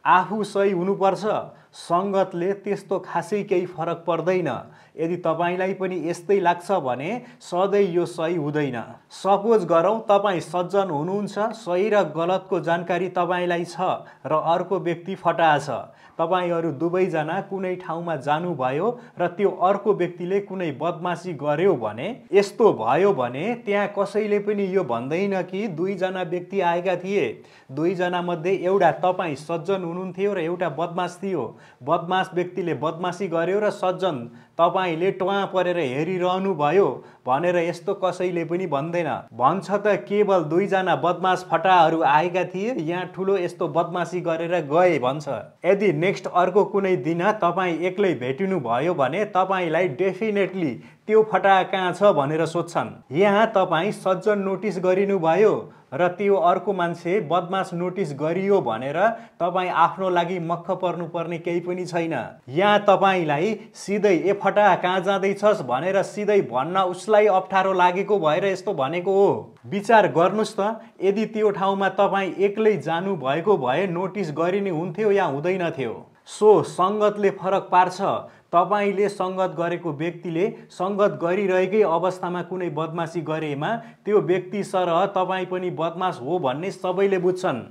आफू सही हुनुपर्छ, सङ्गतले त्यस्तो खासै केही फरक पर्दैन। यदि तपाईलाई पनि यस्तै लाग्छ भने सधैँ यो सही हुँदैन। सपोज गरौँ तपाईँ सज्जन हुनुहुन्छ, सही र गलतको जानकारी तपाईलाई छ र अर्को व्यक्ति फटाहा छ। तपाईहरू दुवैजना कुनै ठाउँमा जानुभयो र त्यो अर्को व्यक्तिले कुनै बदमासी गर्यो भने, यस्तो भयो भने त्यहाँ कसैले पनि यो भन्दैन कि दुईजना व्यक्ति आएका थिए, दुईजना मध्ये एउटा तपाईँ सज्जन हुनुहुन्थ्यो र एउटा बदमास थियो। बदमास व्यक्तिले बदमासी गर्यो र सज्जन तपाईले टुवा परेर हेरिरहनु भयो भनेर यस्तो कसैले पनि भन्दैन। भन्छ त केवल दुईजना बदमास फटाहाहरू आएका थिए, यहाँ ठुलो यस्तो बदमासी गरेर गए भन्छ। यदि नेक्स्ट अर्को कुनै दिन तपाईँ एक्लै भेटिनु भयो भने तपाईलाई डेफिनेटली त्यो फटाहा कहाँ छ भनेर सोध्छन्। यहाँ तपाईँ सज्जन नोटिस गरिनु भयो र त्यो अर्को मान्छे बदमास नोटिस गरियो भनेर तपाईँ आफ्नो लागि मक्ख पर्नुपर्ने केही पनि छैन। यहाँ तपाईलाई सिधै ए फटाहा कहाँ जाँदैछस् भनेर सिधै भन्न उसलाई अप्ठ्यारो लागेको भएर यस्तो भनेको हो। विचार गर्नुस् त, यदि त्यो ठाउँमा तपाईँ एक्लै जानु भएको भए नोटिस गरिने हुन्थ्यो या हुँदैन थियो। सो सङ्गतले फरक पार्छ। तपाईले सङ्गत गरेको व्यक्तिले सङ्गत गरिरहेकै अवस्थामा कुनै बदमासी गरेमा त्यो व्यक्ति सरह तपाईँ पनि बदमास हो भन्ने सबैले बुझ्छन्।